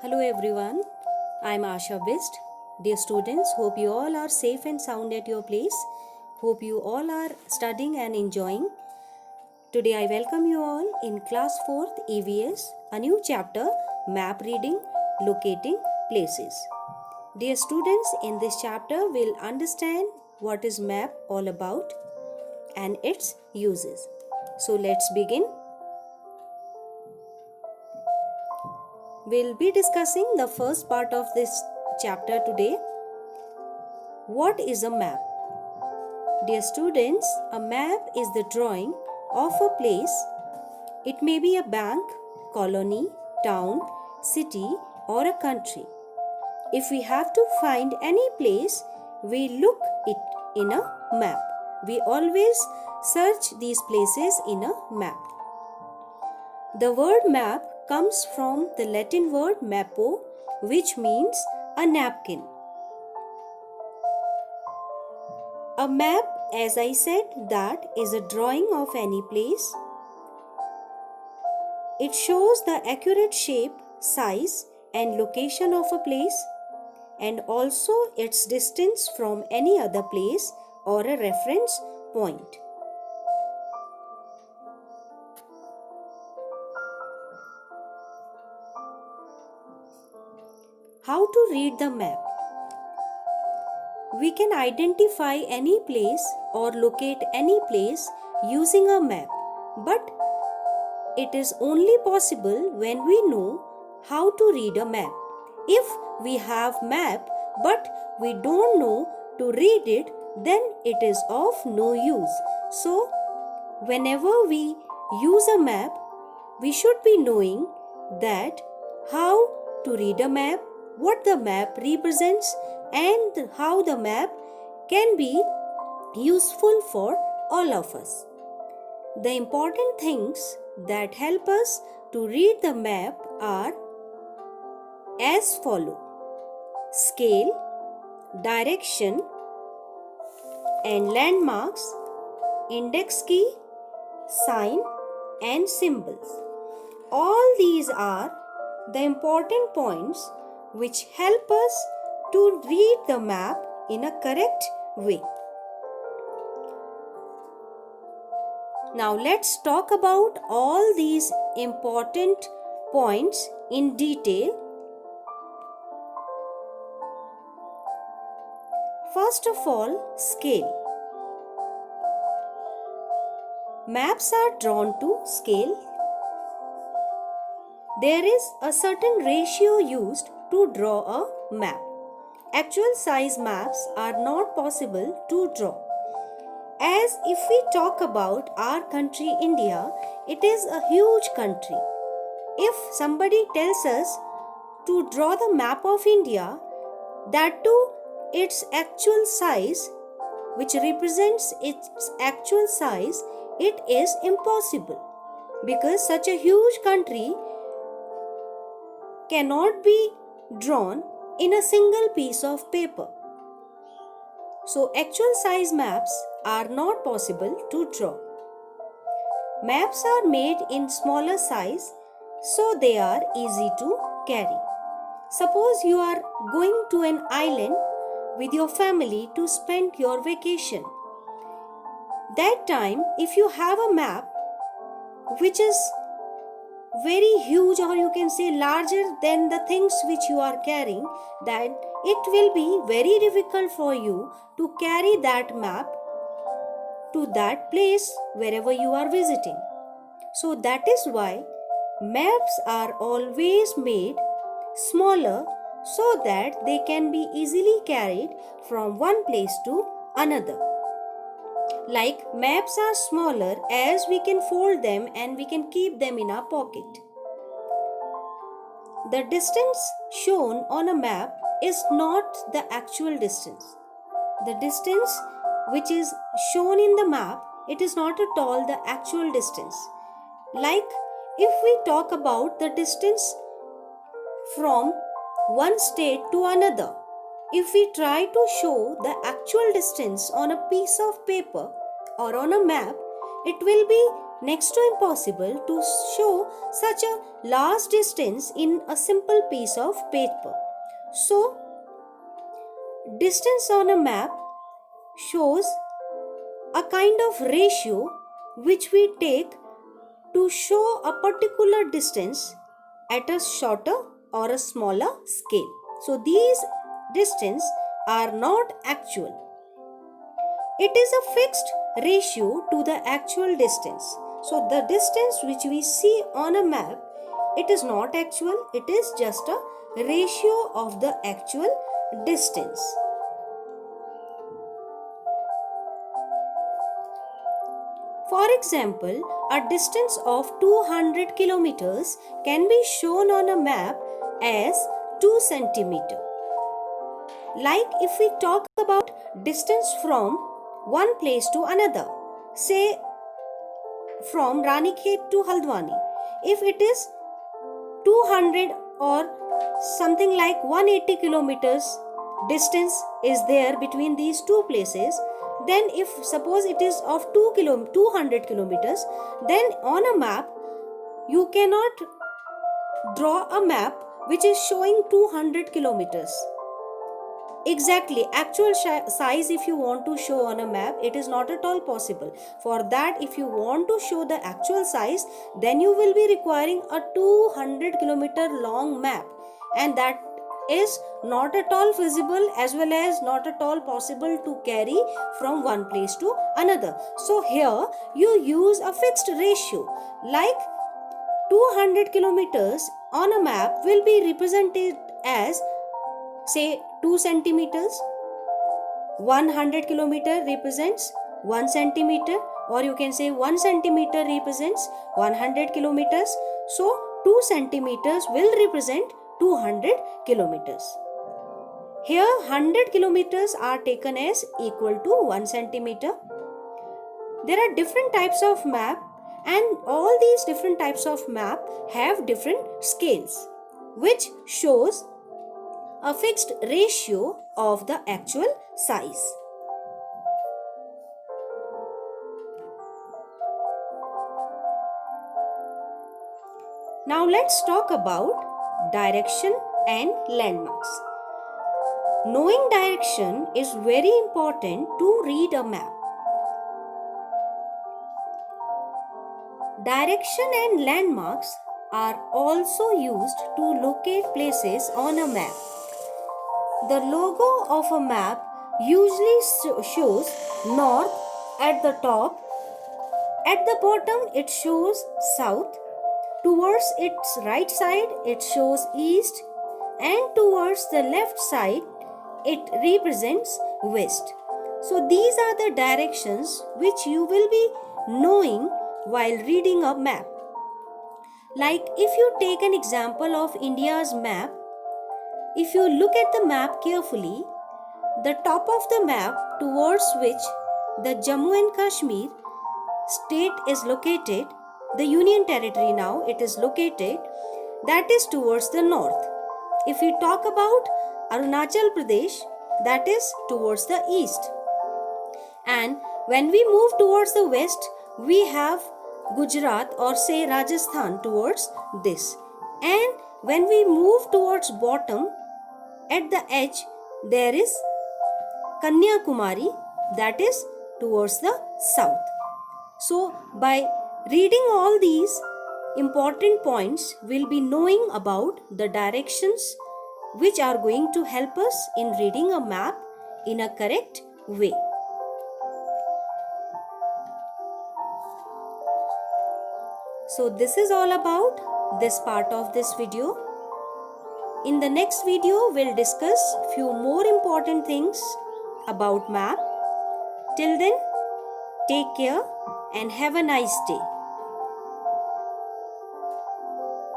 Hello everyone, I'm Asha Bist. Dear students, hope you all are safe and sound at your place. Hope you all are studying and enjoying. Today I welcome you all in class 4th EVS, a new chapter, map reading, locating places. Dear students, in this chapter we'll understand what is map all about and its uses. So let's begin. We'll be discussing the first part of this chapter today. What is a map? Dear students, a map is the drawing of a place. It may be a bank, colony, town, city, or a country. If we have to find any place, we look it in a map. We always search these places in a map. The word map comes from the Latin word mappo, which means a napkin. A map, as I said, that is a drawing of any place. It shows the accurate shape, size, and location of a place, and also its distance from any other place or a reference point. How to read the map? We can identify any place or locate any place using a map, but it is only possible when we know how to read a map. If we have map but we don't know to read it, then it is of no use. So, whenever we use a map, we should be knowing that how to read a map, what the map represents, and how the map can be useful for all of us. The important things that help us to read the map are as follow: scale, direction and landmarks, index key, sign and symbols. All these are the important points which help us to read the map in a correct way. Now let's talk about all these important points in detail. First of all, scale. Maps are drawn to scale. There is a certain ratio used to draw a map. Actual size maps are not possible to draw. As if we talk about our country India, it is a huge country. If somebody tells us to draw the map of India, that too its actual size, which represents its actual size, it is impossible, because such a huge country cannot be drawn in a single piece of paper. So actual size maps are not possible to draw. Maps are made in smaller size, so they are easy to carry. Suppose you are going to an island with your family to spend your vacation. That time, if you have a map which is very huge, or you can say larger than the things which you are carrying, then it will be very difficult for you to carry that map to that place wherever you are visiting. So that is why maps are always made smaller, so that they can be easily carried from one place to another. Like maps are smaller as we can fold them and we can keep them in our pocket. The distance shown on a map is not the actual distance. The distance which is shown in the map, it is not at all the actual distance. Like if we talk about the distance from one state to another, if we try to show the actual distance on a piece of paper or on a map, it will be next to impossible to show such a large distance in a simple piece of paper. So, distance on a map shows a kind of ratio which we take to show a particular distance at a shorter or a smaller scale. So, these distance are not actual. It is a fixed ratio to the actual distance. So the distance which we see on a map, it is not actual, it is just a ratio of the actual distance. For example, a distance of 200 kilometers can be shown on a map as 2 centimeter. Like if we talk about distance from one place to another, say from Ranikhet to Haldwani, if it is 200 or something like 180 kilometers distance is there between these two places, then if suppose it is of 200 kilometers, then on a map you cannot draw a map which is showing 200 kilometers. Exactly, actual size if you want to show on a map, it is not at all possible. For that, if you want to show the actual size, then you will be requiring a 200 kilometer long map, and that is not at all feasible as well as not at all possible to carry from one place to another. So here you use a fixed ratio, like 200 kilometers on a map will be represented as say 2 centimeters, 100 kilometer represents 1 centimeter, or you can say 1 centimeter represents 100 kilometers. So 2 centimeters will represent 200 kilometers. Here 100 kilometers are taken as equal to 1 centimeter. There are different types of map, and all these different types of map have different scales, which shows a fixed ratio of the actual size. Now let's talk about direction and landmarks. Knowing direction is very important to read a map. Direction and landmarks are also used to locate places on a map. The logo of a map usually shows north at the top. At the bottom it shows south. Towards its right side it shows east, and towards the left side it represents west. So these are the directions which you will be knowing while reading a map. Like if you take an example of India's map, if you look at the map carefully, the top of the map towards which the Jammu and Kashmir state is located, the union territory now it is located, that is towards the north. If we talk about Arunachal Pradesh, that is towards the east. And when we move towards the west, we have Gujarat or say Rajasthan towards this. And when we move towards bottom, at the edge there is Kanyakumari, that is towards the south. So by reading all these important points, we'll be knowing about the directions which are going to help us in reading a map in a correct way. So this is all about this part of this video. In the next video, we'll discuss few more important things about map. Till then, take care and have a nice day.